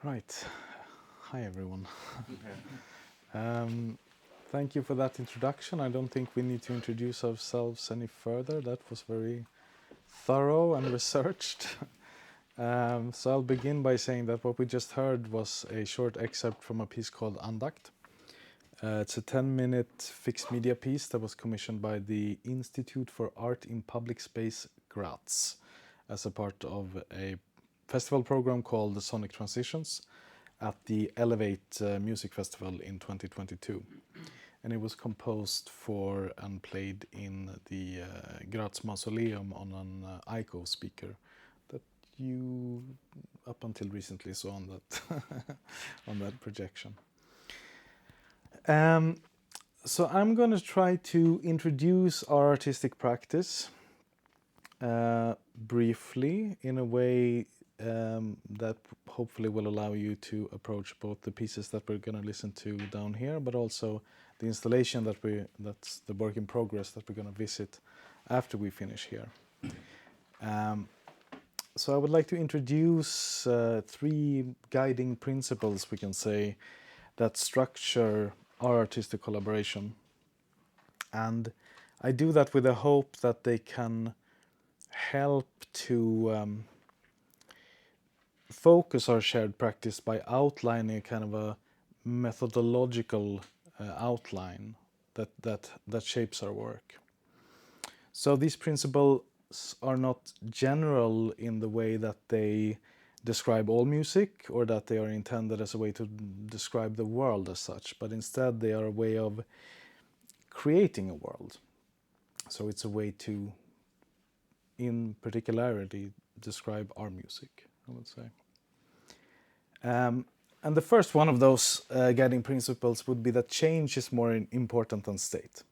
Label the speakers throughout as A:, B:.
A: Right. Hi, everyone. Thank you for that introduction. I don't think we need to introduce ourselves any further. That was very thorough and researched. So I'll begin by saying that what we just heard was a short excerpt from a piece called Andakt. It's a 10-minute fixed media piece that was commissioned by the Institute for Art in Public Space, Graz, as a part of a festival program called the Sonic Transitions at the Elevate Music Festival in 2022. And it was composed for and played in the Graz Mausoleum on an ICO speaker that you, up until recently, saw on that, on that projection. So I'm going to try to introduce our artistic practice briefly in a way that hopefully will allow you to approach both the pieces that we're going to listen to down here, but also the installation that's the work in progress that we're going to visit after we finish here. So I would like to introduce three guiding principles, we can say, that structure our artistic collaboration. And I do that with the hope that they can help to focus our shared practice by outlining a kind of a methodological outline that shapes our work. So these principles are not general in the way that they describe all music or that they are intended as a way to describe the world as such, but instead they are a way of creating a world. So it's a way to, in particularity, describe our music, I would say. And the first one of those guiding principles would be that change is more important than state.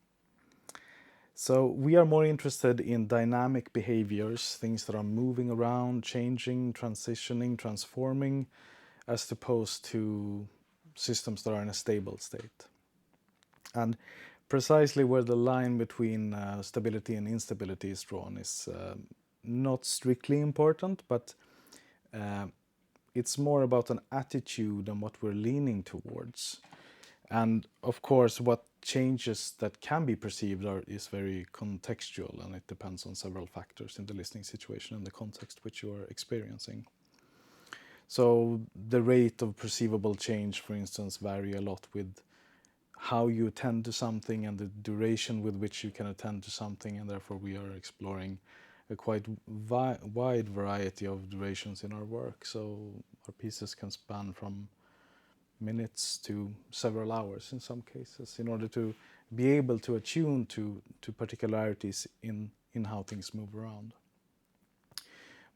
A: So we are more interested in dynamic behaviors, things that are moving around, changing, transitioning, transforming, as opposed to systems that are in a stable state. And precisely where the line between stability and instability is drawn is not strictly important, but it's more about an attitude and what we're leaning towards. And of course, what changes that can be perceived is very contextual, and it depends on several factors in the listening situation and the context which you are experiencing. So the rate of perceivable change, for instance, vary a lot with how you attend to something and the duration with which you can attend to something, and therefore we are exploring a quite wide variety of durations in our work. So our pieces can span from minutes to several hours in some cases, in order to be able to attune to particularities in how things move around.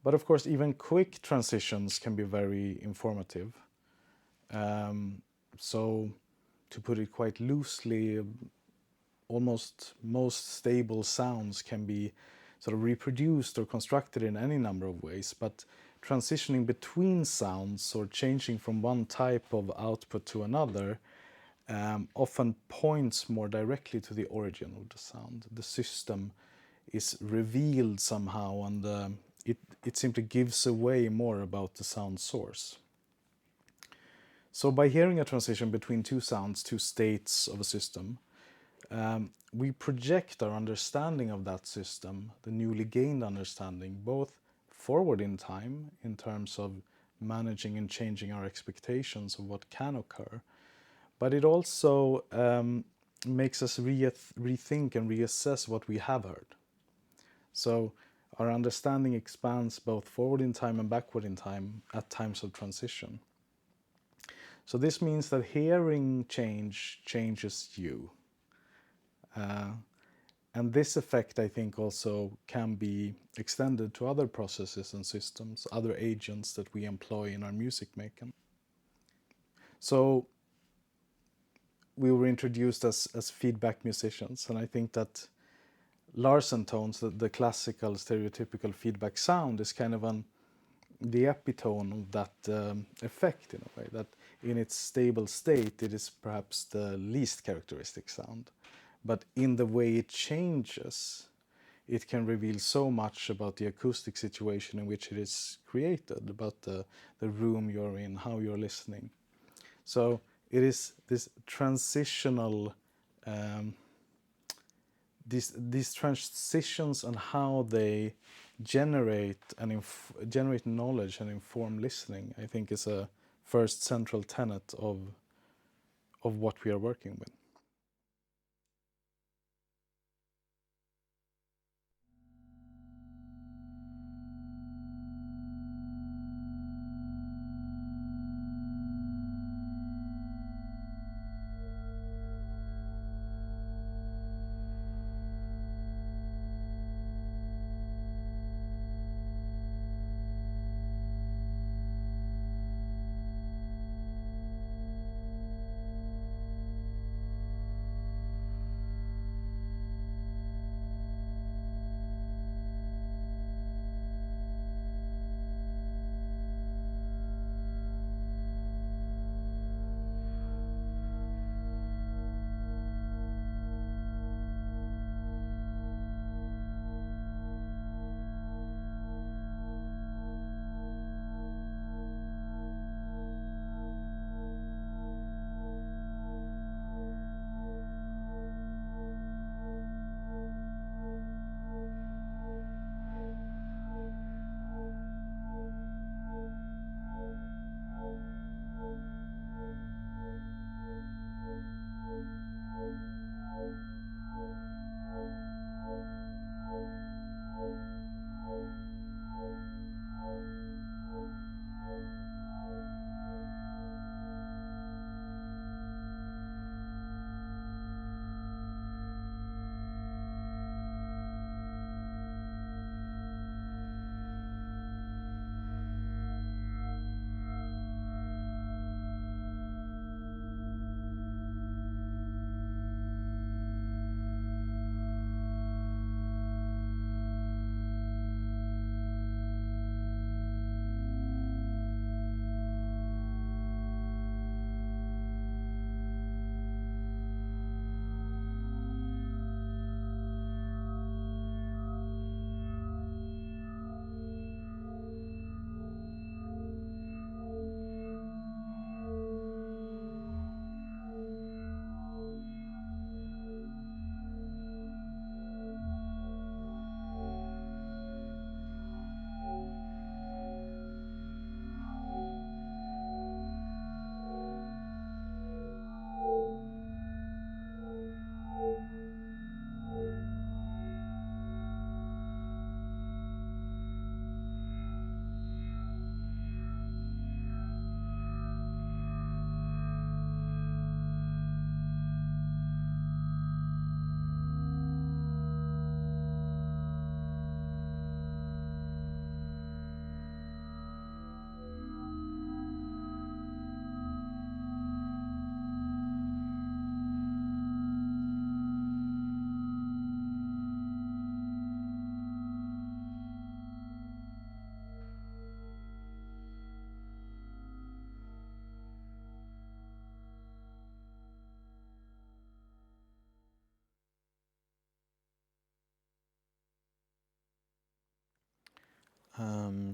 A: But of course, even quick transitions can be very informative. So to put it quite loosely, almost most stable sounds can be sort of reproduced or constructed in any number of ways, but transitioning between sounds or changing from one type of output to another often points more directly to the origin of the sound. The system is revealed somehow, and it simply gives away more about the sound source. So by hearing a transition between two sounds, two states of a system, we project our understanding of that system, the newly gained understanding, both forward in time in terms of managing and changing our expectations of what can occur, but it also makes us rethink and reassess what we have heard. So our understanding expands both forward in time and backward in time at times of transition. So this means that hearing changes you. And this effect, I think, also can be extended to other processes and systems, other agents that we employ in our music making. So we were introduced as feedback musicians, and I think that Larsen tones, the classical stereotypical feedback sound, is kind of the epitome of that effect, in a way, that in its stable state it is perhaps the least characteristic sound. But in the way it changes, it can reveal so much about the acoustic situation in which it is created, about the room you're in, how you're listening. So it is this transitional, these transitions and how they generate generate knowledge and inform listening, I think, is a first central tenet of what we are working with.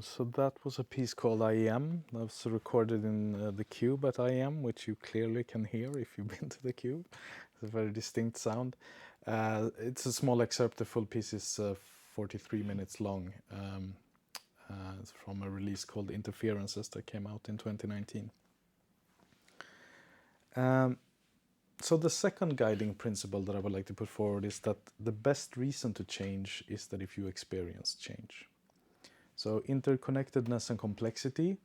A: So that was a piece called IEM. That was recorded in the Cube at IEM, which you clearly can hear if you've been to the Cube. It's a very distinct sound. It's a small excerpt. The full piece is 43 minutes long. It's from a release called Interferences that came out in 2019. So the second guiding principle that I would like to put forward is that the best reason to change is that if you experience change. So interconnectedness and complexity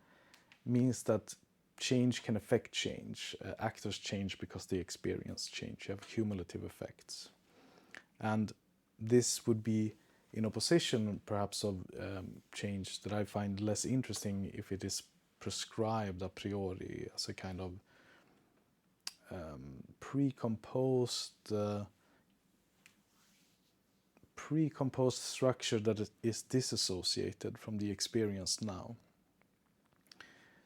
A: means that change can affect change. Actors change because they experience change. You have cumulative effects. And this would be in opposition, perhaps, of change that I find less interesting if it is prescribed a priori as a kind of precomposed structure that is disassociated from the experience now.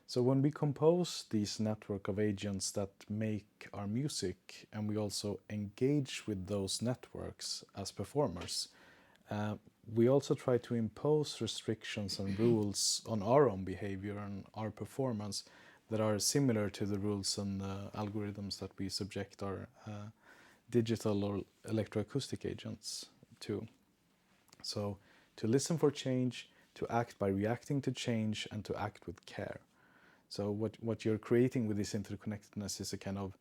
A: So when we compose these network of agents that make our music, and we also engage with those networks as performers, we also try to impose restrictions and rules on our own behavior and our performance that are similar to the rules and algorithms that we subject our digital or electroacoustic agents to. So to listen for change, to act by reacting to change, and to act with care. So what you're creating with this interconnectedness is a kind of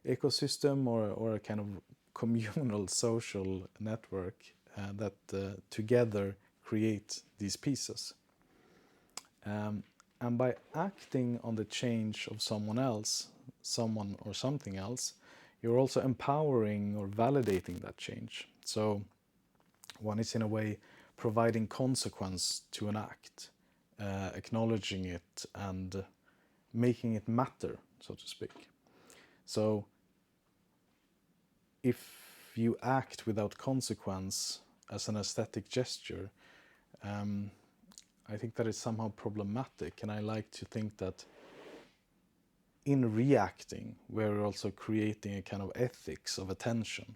A: ecosystem or a kind of communal social network that together create these pieces. And by acting on the change of someone else, someone or something else, you're also empowering or validating that change. So one is in a way providing consequence to an act, acknowledging it and making it matter, so to speak. So if you act without consequence as an aesthetic gesture, I think that is somehow problematic, and I like to think that in reacting, we're also creating a kind of ethics of attention.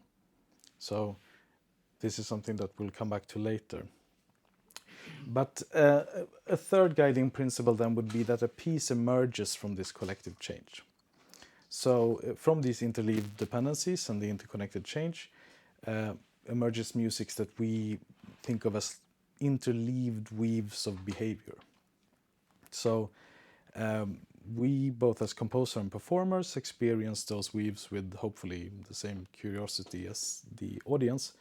A: So this is something that we'll come back to later. But a third guiding principle then would be that a piece emerges from this collective change. So from these interleaved dependencies and the interconnected change emerges music that we think of as interleaved weaves of behavior. So we, both as composer and performers, experience those weaves with hopefully the same curiosity as the audience,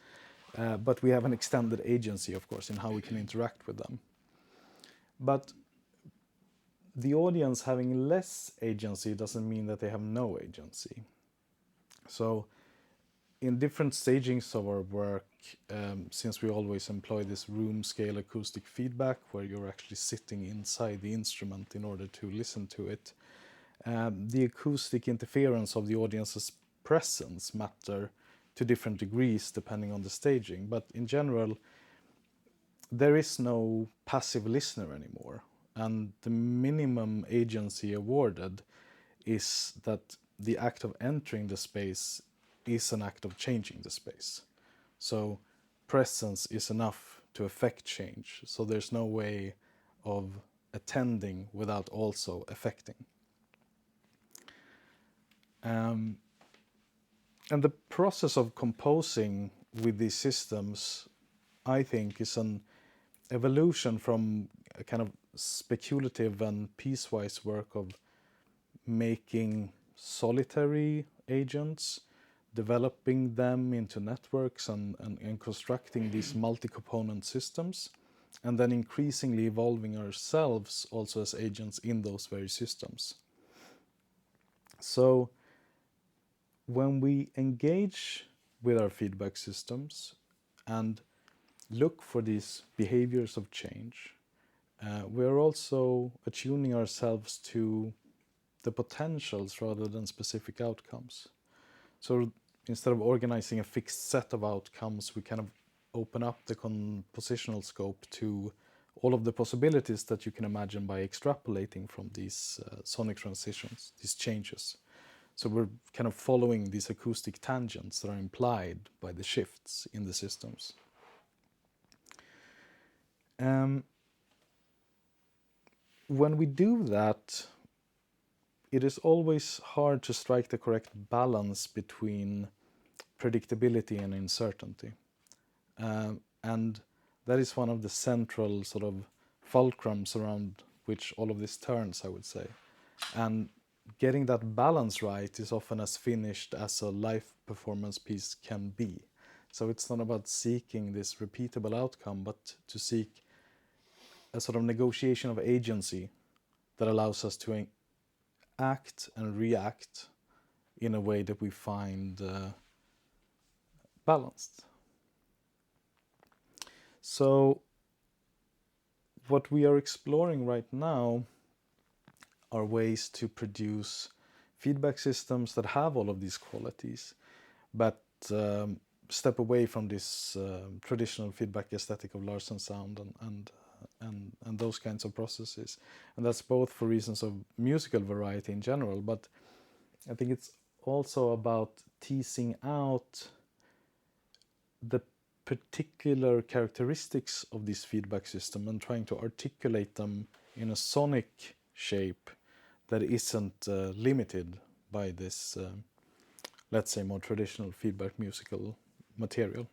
A: but we have an extended agency, of course, in how we can interact with them. But the audience having less agency doesn't mean that they have no agency. So in different stagings of our work, since we always employ this room scale acoustic feedback where you're actually sitting inside the instrument in order to listen to it, the acoustic interference of the audience's presence matter to different degrees depending on the staging. But in general, there is no passive listener anymore. And the minimum agency awarded is that the act of entering the space is an act of changing the space. So presence is enough to affect change. So there's no way of attending without also affecting. And the process of composing with these systems, I think, is an evolution from a kind of speculative and piecewise work of making solitary agents, developing them into networks and constructing these multi-component systems, and then increasingly evolving ourselves also as agents in those very systems. So when we engage with our feedback systems and look for these behaviors of change, we're also attuning ourselves to the potentials rather than specific outcomes. So instead of organizing a fixed set of outcomes, we kind of open up the compositional scope to all of the possibilities that you can imagine by extrapolating from these sonic transitions, these changes. So we're kind of following these acoustic tangents that are implied by the shifts in the systems. When we do that, it is always hard to strike the correct balance between predictability and uncertainty. And that is one of the central sort of fulcrums around which all of this turns, I would say. And getting that balance right is often as finished as a live performance piece can be. So it's not about seeking this repeatable outcome, but to seek a sort of negotiation of agency that allows us to act and react in a way that we find balanced. So what we are exploring right now are ways to produce feedback systems that have all of these qualities, but step away from this traditional feedback aesthetic of Larsen sound and those kinds of processes. And that's both for reasons of musical variety in general, but I think it's also about teasing out the particular characteristics of this feedback system and trying to articulate them in a sonic shape that isn't limited by this, let's say, more traditional feedback musical material.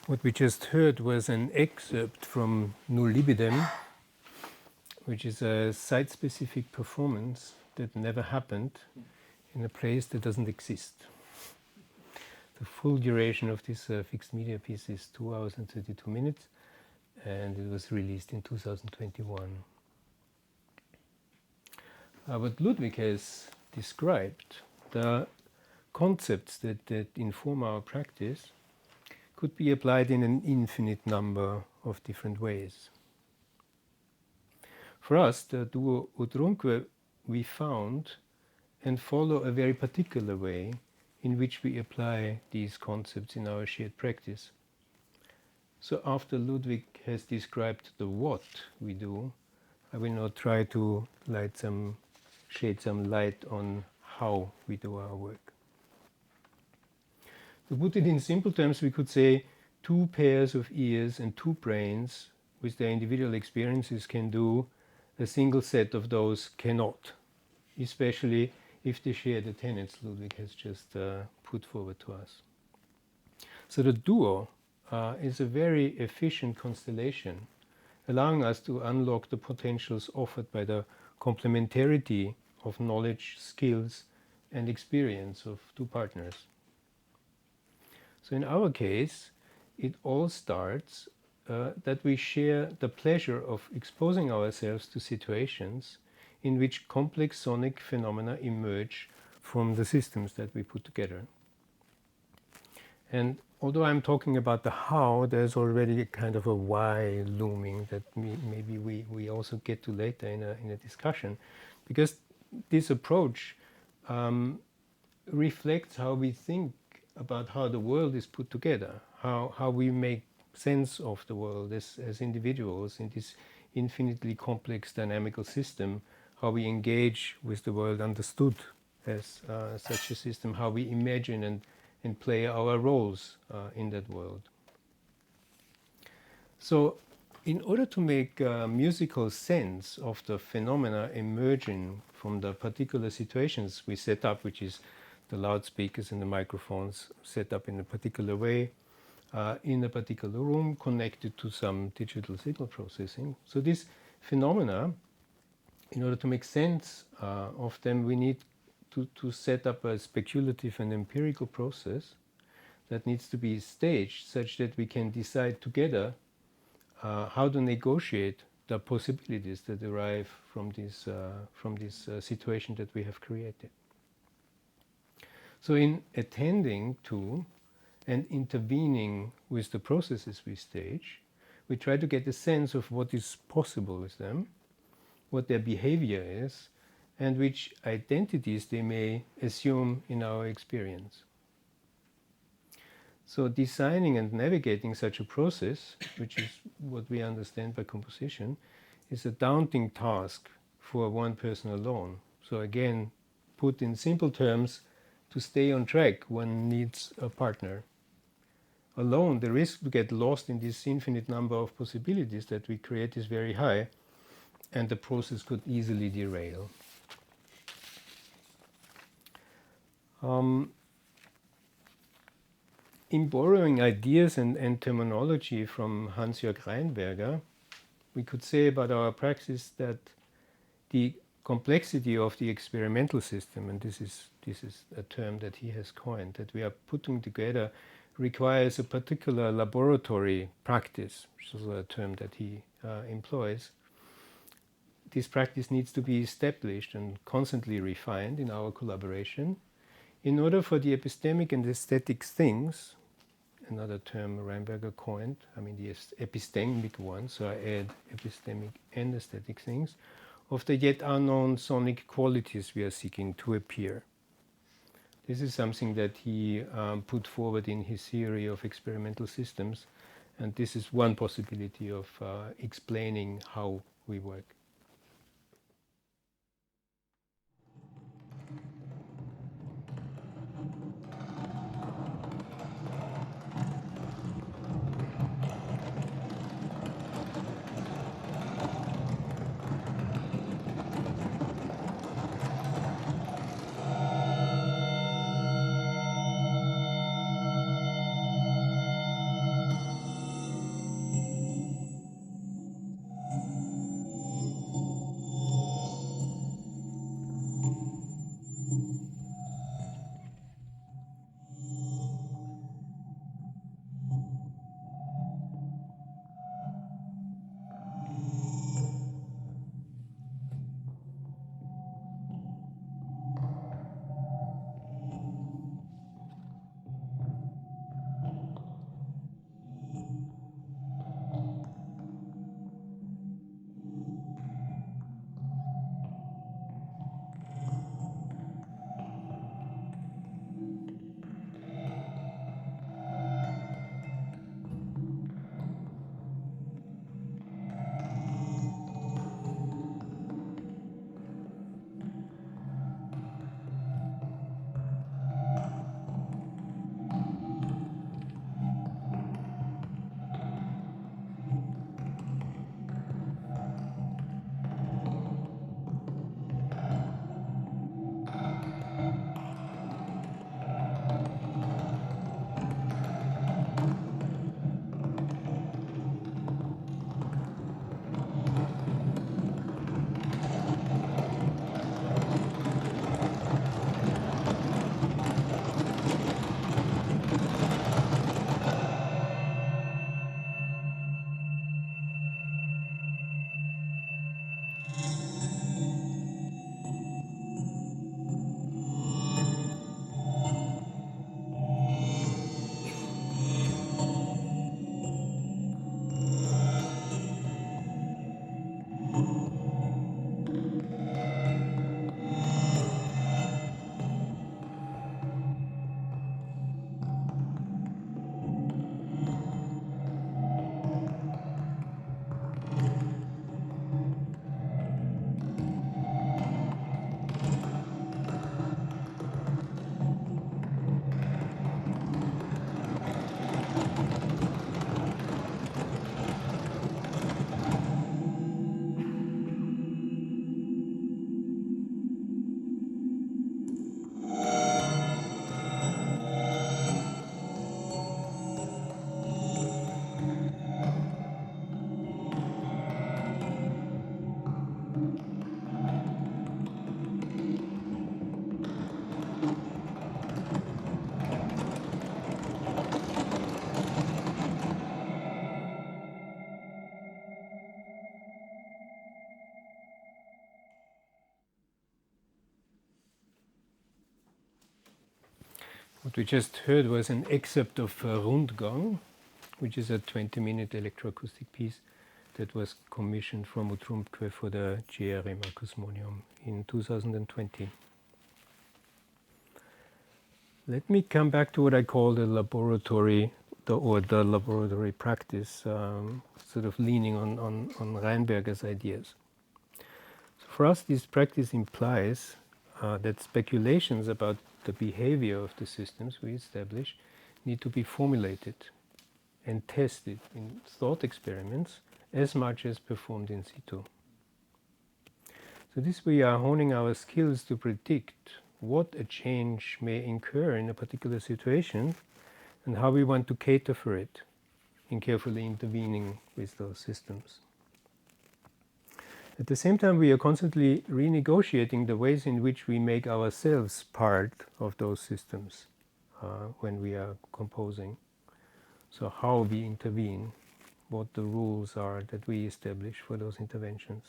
B: What we just heard was an excerpt from Null Libidem, which is a site-specific performance that never happened in a place that doesn't exist. The full duration of this fixed media piece is 2 hours and 32 minutes, and it was released in 2021. What Ludvig has described, the concepts that inform our practice, could be applied in an infinite number of different ways. For us, the duo utrumque, we found and follow a very particular way in which we apply these concepts in our shared practice. So after Ludvig has described the what we do, I will now try to shed some light on how we do our work. To put it in simple terms, we could say 2 pairs of ears and 2 brains with their individual experiences can do, a single set of those cannot, especially if they share the tenets Ludvig has just put forward to us. So the duo is a very efficient constellation, allowing us to unlock the potentials offered by the complementarity of knowledge, skills, and experience of two partners. So in our case, it all starts that we share the pleasure of exposing ourselves to situations in which complex sonic phenomena emerge from the systems that we put together. And although I'm talking about the how, there's already a kind of a why looming that maybe we also get to later in a discussion, because this approach reflects how we think about how the world is put together, how we make sense of the world as individuals in this infinitely complex dynamical system, how we engage with the world understood as such a system, how we imagine and play our roles in that world. So in order to make musical sense of the phenomena emerging from the particular situations we set up, which is the loudspeakers and the microphones set up in a particular way, in a particular room, connected to some digital signal processing. So these phenomena, in order to make sense of them, we need to set up a speculative and empirical process that needs to be staged such that we can decide together how to negotiate the possibilities that derive from this situation that we have created. So in attending to and intervening with the processes we stage, we try to get a sense of what is possible with them, what their behavior is, and which identities they may assume in our experience. So designing and navigating such a process, which is what we understand by composition, is a daunting task for one person alone. So again, put in simple terms, to stay on track, one needs a partner. Alone, the risk to get lost in this infinite number of possibilities that we create is very high, and the process could easily derail. In borrowing ideas and terminology from Hans-Jörg Reinberger, we could say about our practice that the complexity of the experimental system, and this is a term that he has coined, that we are putting together, requires a particular laboratory practice, which is a term that he employs. This practice needs to be established and constantly refined in our collaboration in order for the epistemic and aesthetic things, another term Reinberger coined, I mean the epistemic one, so I add epistemic and aesthetic things, of the yet unknown sonic qualities we are seeking to appear. This is something that he put forward in his theory of experimental systems, and this is one possibility of explaining how we work. What we just heard was an excerpt of Rundgang, which is a 20-minute electroacoustic piece that was commissioned from utrumque for the GRM Acousmonium in 2020. Let me come back to what I call the laboratory, the laboratory practice, sort of leaning on Reinberger's ideas. So for us, this practice implies that speculations about the behavior of the systems we establish need to be formulated and tested in thought experiments as much as performed in situ. So this we are honing our skills to predict what a change may incur in a particular situation and how we want to cater for it in carefully intervening with those systems. At the same time, we are constantly renegotiating the ways in which we make ourselves part of those systems when we are composing. So how we intervene, what the rules are that we establish for those interventions.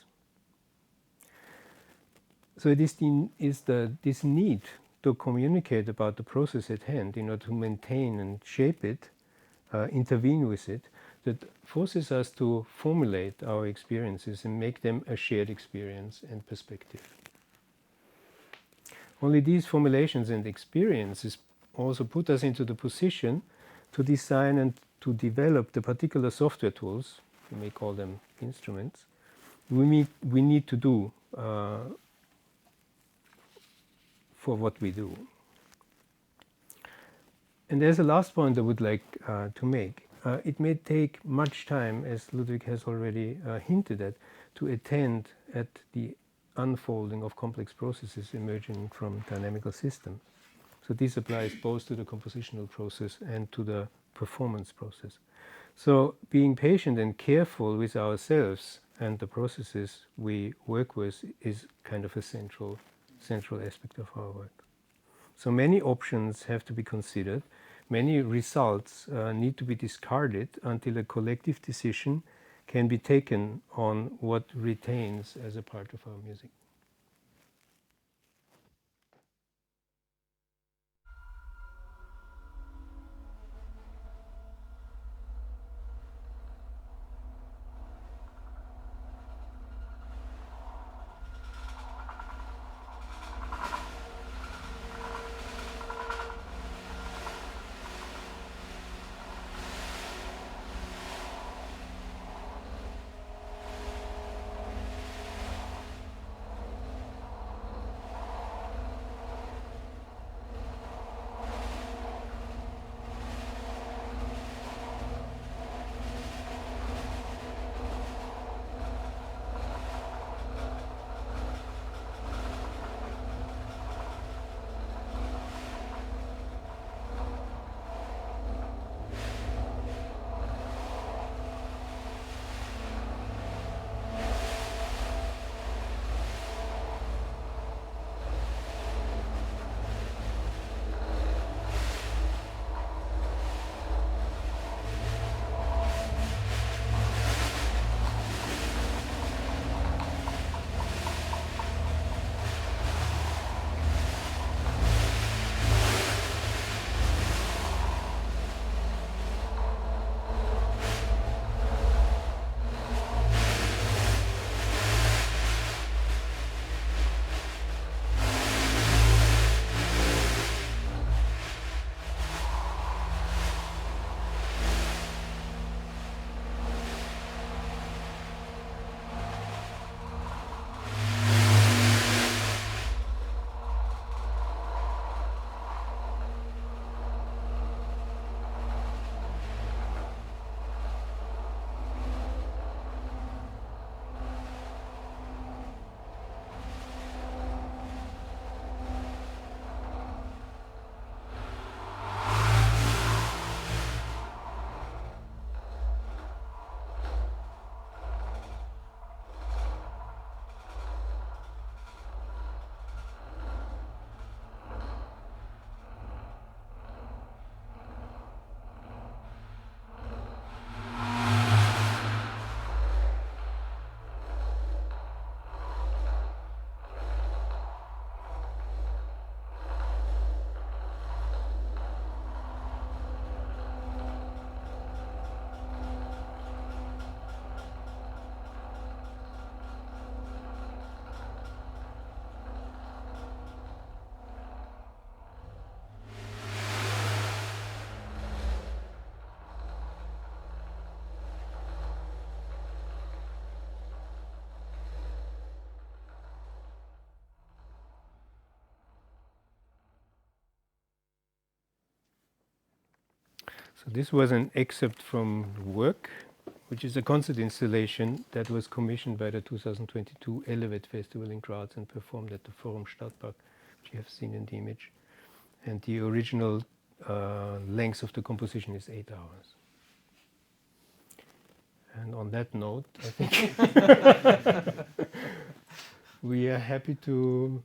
B: So it is this need to communicate about the process at hand in order to maintain and shape it, intervene with it, that forces us to formulate our experiences and make them a shared experience and perspective. Only these formulations and experiences also put us into the position to design and to develop the particular software tools, you may call them instruments, we need to do for what we do. And there's a last point I would like to make. It may take much time, as Ludvig has already hinted at, to attend at the unfolding of complex processes emerging from dynamical systems. So this applies both to the compositional process and to the performance process. So being patient and careful with ourselves and the processes we work with is kind of a central aspect of our work. So many options have to be considered. Many results need to be discarded until a collective decision can be taken on what retains as a part of our music. So this was an excerpt from work, which is a concert installation that was commissioned by the 2022 Elevate Festival in Graz and performed at the Forum Stadtpark, which you have seen in the image. And the original length of the composition is 8 hours. And on that note, I think we are happy to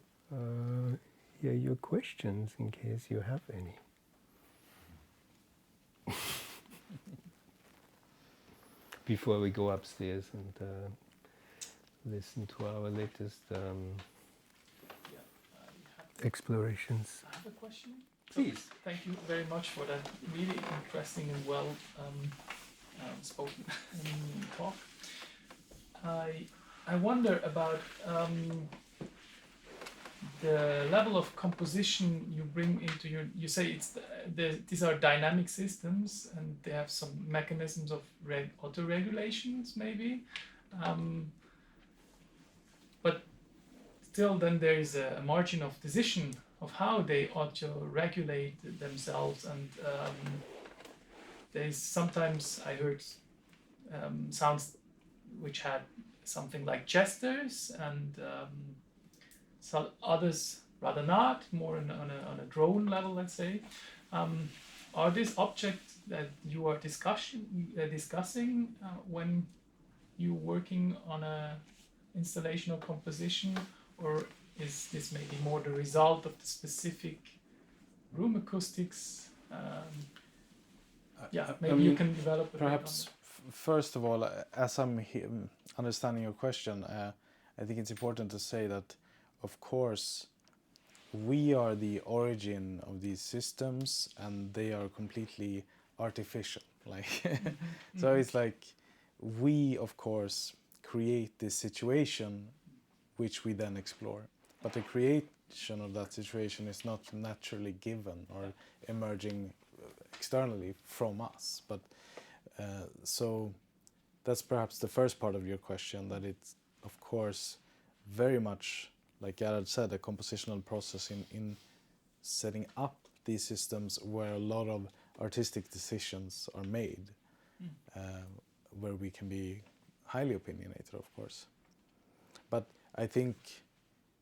B: hear your questions in case you have any. Before we go upstairs and listen to our latest explorations.
C: I have a question. Please. Thank you very much for that really interesting and well spoken talk. I wonder about the level of composition you bring into your. You say it's these are dynamic systems and they have some mechanisms of auto-regulations maybe, but still then there is a margin of decision of how they auto-regulate themselves, and there's sometimes I heard sounds which had something like gestures, and some others rather not, more on a drone level, let's say. Are these objects that you are discussing when you're working on a installation or composition, or is this maybe more the result of the specific room acoustics? Maybe you can develop a
A: perhaps first of all, as I'm understanding your question, I think it's important to say that, of course, we are the origin of these systems, and they are completely artificial. So it's like we, of course, create this situation, which we then explore. But the creation of that situation is not naturally given or emerging externally from us. But so that's perhaps the first part of your question, that it's, of course, very much, like Gerhard said, a compositional process in setting up these systems where a lot of artistic decisions are made, where we can be highly opinionated, of course. But I think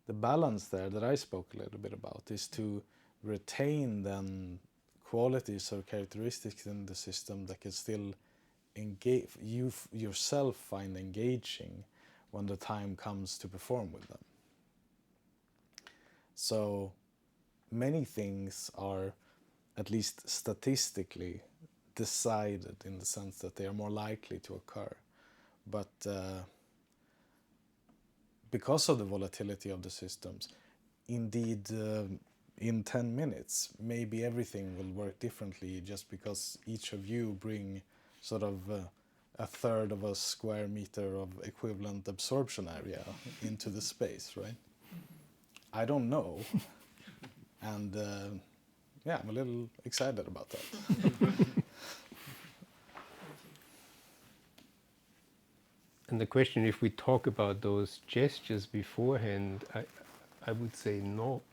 A: the balance there that I spoke a little bit about is to retain then qualities or characteristics in the system that can still engage, you yourself find engaging when the time comes to perform with them. So many things are, at least statistically, decided in the sense that they are more likely to occur. But because of the volatility of the systems, indeed, in 10 minutes, maybe everything will work differently, just because each of you bring sort of a third of a square meter of equivalent absorption area into the space, right? I don't know. And I'm a little excited about that.
B: And the question, if we talk about those gestures beforehand, I would say not.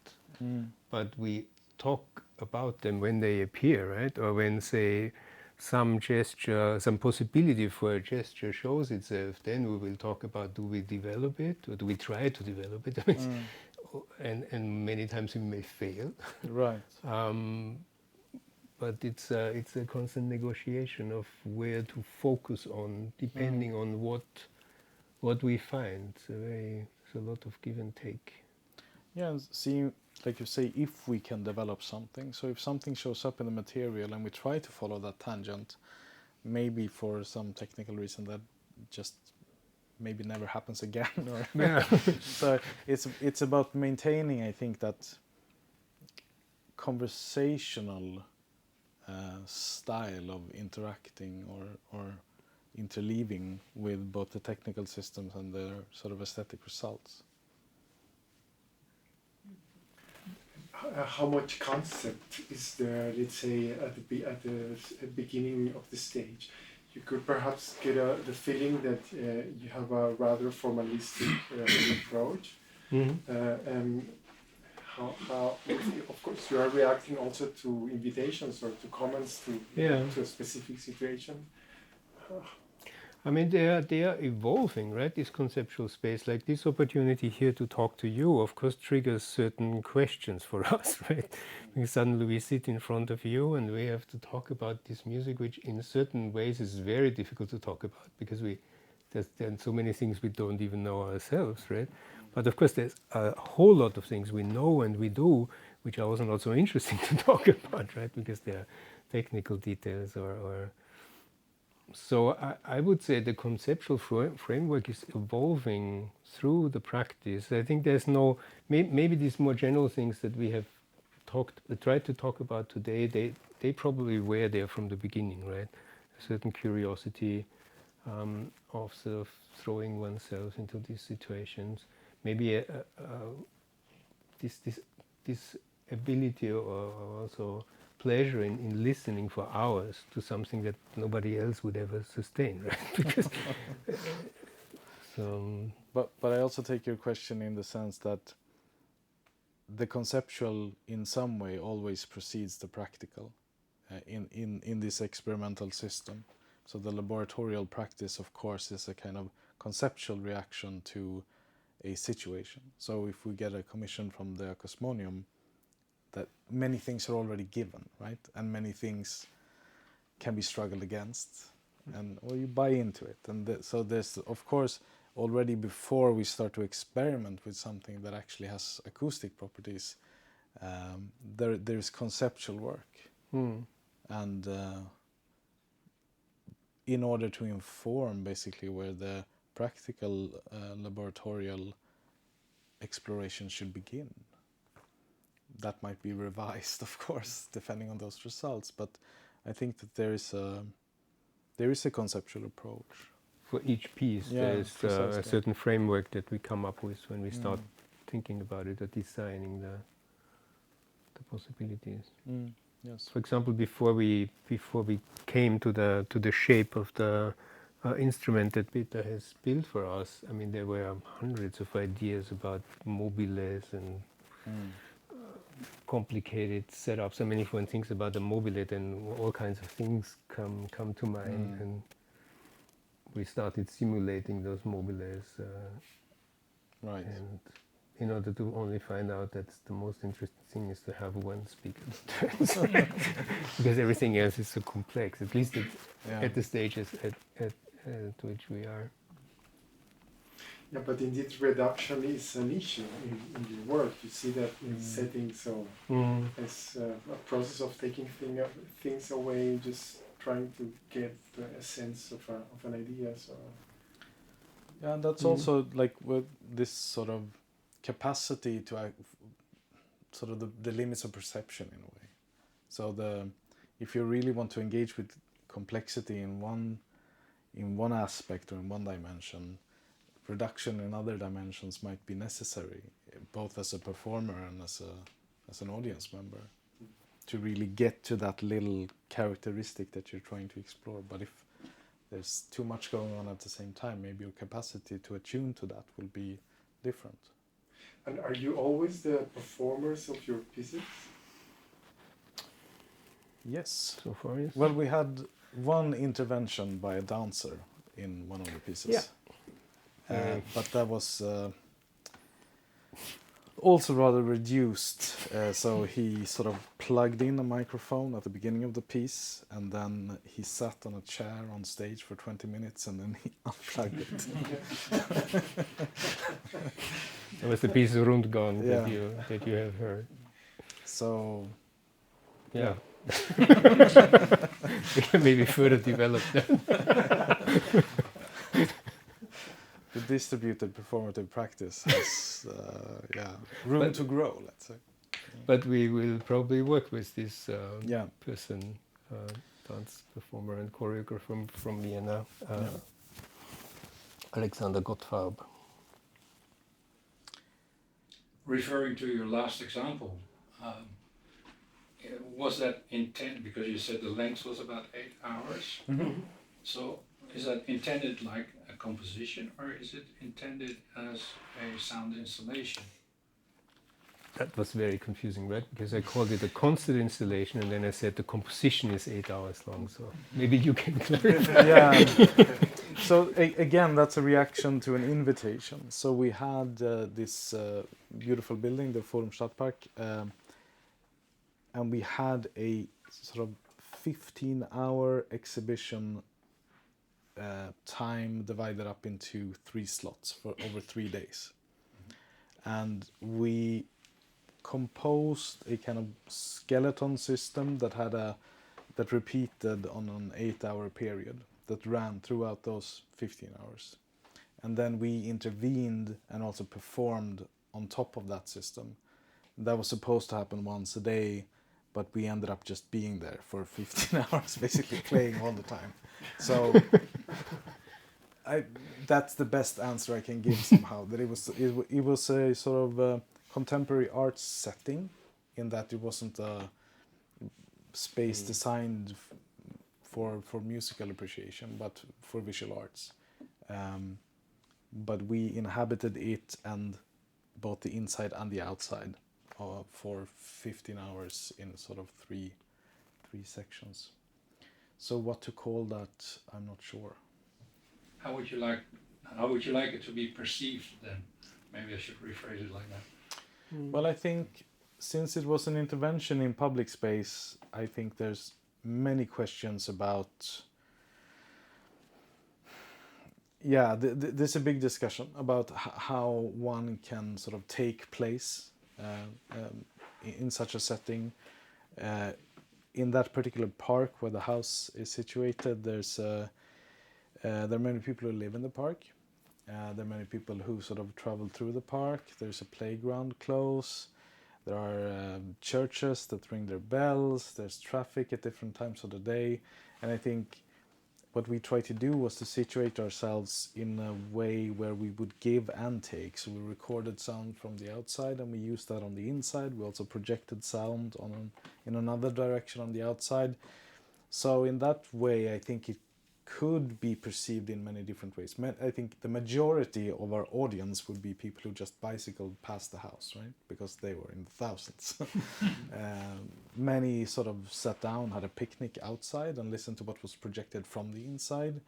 B: But we talk about them when they appear, right? Or when, say, some gesture, some possibility for a gesture shows itself, then we will talk about, do we develop it or do we try to develop it? And many times we may fail.
A: Right.
B: But it's a constant negotiation of where to focus on, depending on what we find. It's a lot of give and take.
A: Yeah, and see, like you say, if we can develop something. So if something shows up in the material and we try to follow that tangent, maybe for some technical reason that just maybe never happens again. Or so it's about maintaining, I think, that conversational style of interacting or interleaving with both the technical systems and their sort of aesthetic results.
D: How much concept is there, let's say, at the beginning of the stage? You could perhaps get the feeling that you have a rather formalistic approach. how of course you are reacting also to invitations or to comments to a specific situation.
B: I mean, they are evolving, right? This conceptual space, like this opportunity here to talk to you, of course, triggers certain questions for us, right? Because suddenly we sit in front of you and we have to talk about this music, which in certain ways is very difficult to talk about because there are so many things we don't even know ourselves, right? But of course, there's a whole lot of things we know and we do, which are also not so interesting to talk about, right? Because they are technical details or so I would say the conceptual framework is evolving through the practice. I think there's no, maybe these more general things that we have tried to talk about today, they probably were there from the beginning, right? A certain curiosity of sort of throwing oneself into these situations. Maybe this ability or also pleasure in listening for hours to something that nobody else would ever sustain, right? Because
A: But I also take your question in the sense that the conceptual in some way always precedes the practical in this experimental system. So the laboratorial practice, of course, is a kind of conceptual reaction to a situation. So if we get a commission from the Cosmonium, that many things are already given, right? And many things can be struggled against, and or you buy into it. And so there's, of course, already before we start to experiment with something that actually has acoustic properties, there's conceptual work. And in order to inform basically where the practical laboratorial exploration should begin. That might be revised, of course, depending on those results. But I think that there is a conceptual approach.
B: For each piece, there's a certain framework that we come up with when we start thinking about it or designing the possibilities.
A: Yes.
B: For example, before we came to the shape of the instrument that Peter has built for us, I mean, there were hundreds of ideas about mobiles and complicated setups. I mean, if one thinks about the mobile, then all kinds of things come to mind, and we started simulating those mobiles.
A: Right.
B: And in order to only find out that the most interesting thing is to have one speaker, because everything else is so complex. At least at the stages at to which we are.
D: Yeah, but indeed, reduction is an issue in your work. You see that in settings, so it's a process of taking things away, just trying to get a sense of an idea. So
A: yeah, and that's also like with this sort of capacity to sort of the limits of perception in a way. So if you really want to engage with complexity in one aspect or in one dimension, reduction in other dimensions might be necessary, both as a performer and as an audience member, to really get to that little characteristic that you're trying to explore. But if there's too much going on at the same time, maybe your capacity to attune to that will be different.
D: And are you always the performers of your pieces?
A: Yes.
B: So far, yes.
A: Well, we had one intervention by a dancer in one of the pieces.
B: Yeah.
A: But that was also rather reduced. So he sort of plugged in a microphone at the beginning of the piece, and then he sat on a chair on stage for 20 minutes, and then he unplugged it.
B: That was the piece of Rundgang that you have heard.
A: So
B: yeah. We can maybe further develop that.
A: The distributed performative practice has room to grow, let's say.
B: But we will probably work with this person, dance performer and choreographer from Vienna, Alexander Gottfarb.
E: Referring to your last example, was that intended, because you said the length was about 8 hours, so is that intended like a composition, or is it intended as a sound installation?
B: that was very confusing, right? Because I called it a concert installation, and then I said the composition is 8 hours long. So maybe you can clarify.
A: Yeah. So again, that's a reaction to an invitation. So we had this beautiful building, the Forum Stadtpark, and we had a sort of 15-hour exhibition time divided up into 3 slots for over 3 days. And we composed a kind of skeleton system that had that repeated on an 8-hour period that ran throughout those 15 hours. And then we intervened and also performed on top of that system. That was supposed to happen once a day, but we ended up just being there for 15 hours, basically playing all the time. So that's the best answer I can give somehow. That it was a sort of contemporary arts setting, in that it wasn't a space designed for musical appreciation, but for visual arts. But we inhabited it, and both the inside and the outside, for 15 hours in sort of three sections. So what to call that, I'm not sure.
E: How would you like it to be perceived then? Maybe I should rephrase it like that.
A: Well, I think since it was an intervention in public space, I think there's many questions about. Yeah, there's a big discussion about how one can sort of take place in such a setting. In that particular park where the house is situated, there are many people who live in the park. There are many people who sort of travel through the park. There's a playground close. There are churches that ring their bells. There's traffic at different times of the day. And I think what we tried to do was to situate ourselves in a way where we would give and take. So we recorded sound from the outside and we used that on the inside. We also projected sound in another direction on the outside. So in that way, I think it could be perceived in many different ways. I think the majority of our audience would be people who just bicycled past the house, right? Because they were in the thousands. Many sort of sat down, had a picnic outside and listened to what was projected from the inside.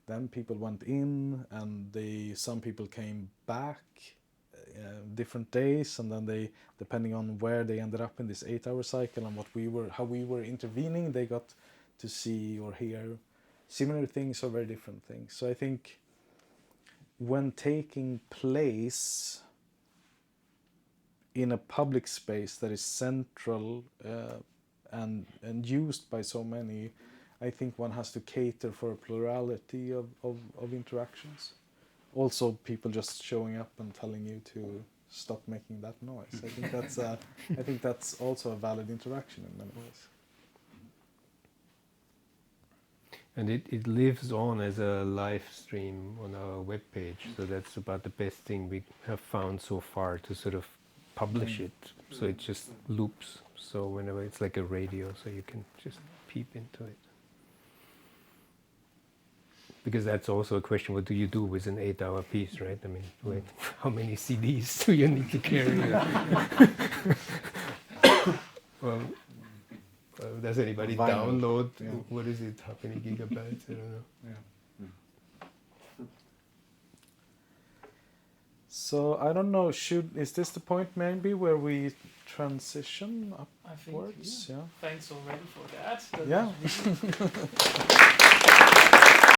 A: Then people went in, and some people came back different days, and then they, depending on where they ended up in this 8-hour cycle and how we were intervening, they got to see or hear similar things or very different things. So I think when taking place in a public space that is central and used by so many, I think one has to cater for a plurality of interactions. Also, people just showing up and telling you to stop making that noise. I think that's also a valid interaction in many ways.
B: And it lives on as a live stream on our webpage. So that's about the best thing we have found so far, to sort of publish it. So it just loops. So whenever it's like a radio, so you can just peep into it. Because that's also a question, what do you do with an 8-hour piece, right? I mean, how many CDs do you need to carry? Well, does anybody download?
A: Yeah.
B: What is it? How many gigabytes? I don't know.
A: Yeah. So I don't know. Is this the point maybe where we transition upwards?
C: I think, yeah. Thanks already for that.
A: Yeah.